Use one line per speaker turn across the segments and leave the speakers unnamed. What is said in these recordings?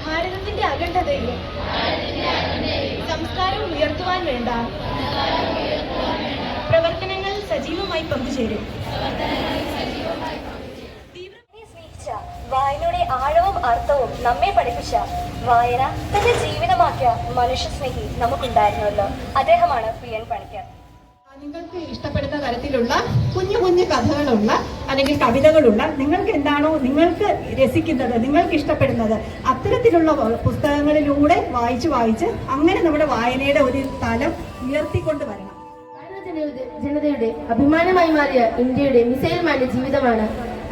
ഭാരതത്തിന്റെ അഖണ്ഡതയും സംസ്കാരവും ഉയർത്തുവാൻ വേണ്ട പ്രവർത്തനങ്ങളിൽ സജീവമായി പങ്കുചേരും.
സ്നേഹിച്ച വായനയുടെ ആഴവും അർത്ഥവും നമ്മെ പഠിപ്പിച്ച വായന തന്റെ ജീവിതമാക്കിയ മനുഷ്യസ്നേഹി നമുക്കുണ്ടായിരുന്നല്ലോ. അദ്ദേഹമാണ് PN പണിക്കർ.
നിങ്ങൾക്ക് ഇഷ്ടപ്പെടുന്ന തരത്തിലുള്ള കുഞ്ഞു കുഞ്ഞു കഥകളുള്ള അല്ലെങ്കിൽ കവിതകളുള്ള നിങ്ങൾക്ക് എന്താണോ നിങ്ങൾക്ക് രസിക്കുന്നത്, നിങ്ങൾക്ക് ഇഷ്ടപ്പെടുന്നത് അത്തരത്തിലുള്ള പുസ്തകങ്ങളിലൂടെ വായിച്ച് അങ്ങനെ നമ്മുടെ വായനയുടെ ഒരു തലം ഉയർത്തിക്കൊണ്ട് വരണം.
ജനതയുടെ അഭിമാനമായി മാറിയ ഇന്ത്യയുടെ മിസൈൽ മാന്റെ ജീവിതമാണ്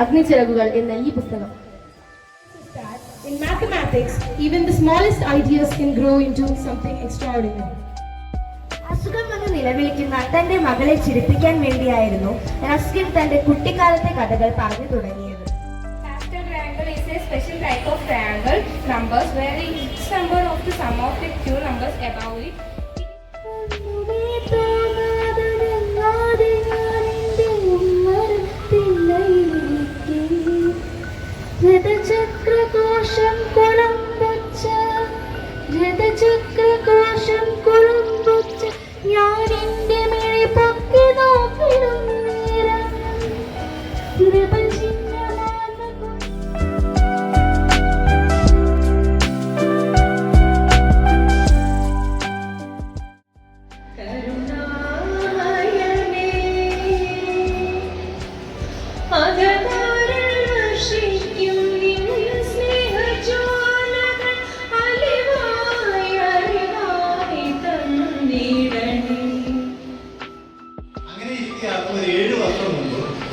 അഗ്നിച്ചിറകുകൾ എന്ന ഈ പുസ്തകം.
In mathematics, even the smallest ideas can grow into something extraordinary.
അസുഖം വന്ന് നിലവിളിക്കുന്ന തന്റെ മകളെ ചിരിപ്പിക്കാൻ വേണ്ടിയായിരുന്നു റസ്കിൻ തന്റെ കുട്ടിക്കാലത്തെ കഥകൾ പറഞ്ഞു തുടങ്ങിയത്.
Factor triangle is a special type of triangle numbers where each number of the sum of the two numbers above it.
രഥചക്രകോശം കുളമ്പൊച്ച ഞാൻ എന്റെ മിഴി പൊക്കി നോക്കിടും നേരം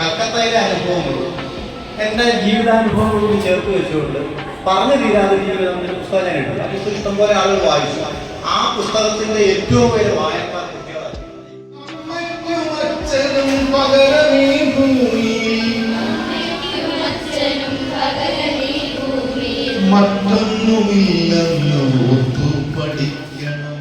കൽക്കത്തയിലെ അനുഭവങ്ങളും എൻ്റെ ജീവിതാനുഭവങ്ങളോട് ചേർത്ത് വെച്ചുകൊണ്ട് പറഞ്ഞു തീരാതെ ജീവിതം പുസ്തകം ഞാൻ എടുത്തു. ആ പുസ്തകം ഇഷ്ടംപോലെ ആളുകൾ വായിച്ചു. ആ പുസ്തകത്തിന്റെ ഏറ്റവും വലിയ വായനക്കാർ കുട്ടികളാണ്.
മറ്റൊന്നുമില്ലെന്ന് ഓർത്തു പഠിക്കണം.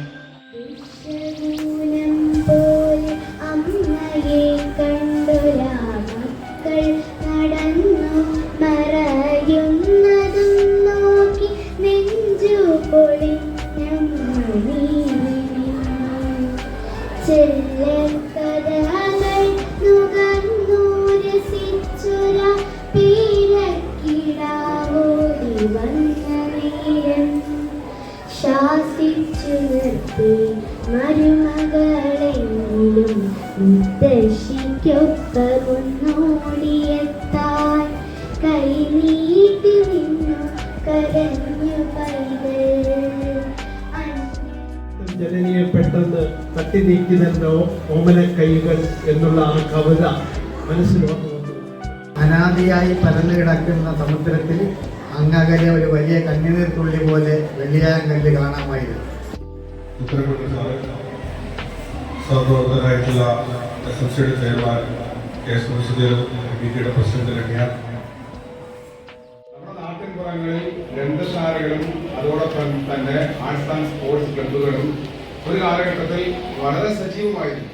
നടന്നു മറയുന്നതും നോക്കി നെഞ്ചു ചെല്ലക്കഥകൾ നുകർന്നു രസിച്ചൊര പീരക്കിടാവോടി വന്ന നേരം ശാസിച്ചു നിർത്തി മരുമകളെങ്കിലും മുത്തശ്ശിക്കൊപ്പമൊന്നോടിയെത്താൻ കൈ നീട്ടി നിന്നു കരഞ്ഞു പൈതൽ.
ജനനിയെ പെട്ടെന്ന് തട്ടി നീക്കിതല്ലോ ഓമന കൈകൾ എന്നുള്ള ആ കവിത മനസ്സിലോട്ട് വന്നു.
അനാദിയായി പരന്നു കിടക്കുന്ന സമുദ്രത്തിൽ അങ്ങകലെ ഒരു വലിയ കണ്ണുനീർ തുള്ളി പോലെ വെള്ളിയായം കല്ല് കാണാമായിരുന്നു.
സഹപ്രവർത്തകരായിട്ടുള്ള SFCയുടെ ചെയർമാൻ KS മുനിസിപ്പൽ പ്രസിഡന്റ് രമ്യാൻ, നമ്മുടെ നാട്ടിൻപുറങ്ങളിൽ ഗ്രന്ഥശാലകളും അതോടൊപ്പം തന്നെ ആർട്സ് ആൻഡ് സ്പോർട്സ് ക്ലബ്ബുകളും ഒരു കാലഘട്ടത്തിൽ വളരെ സജീവമായിരുന്നു.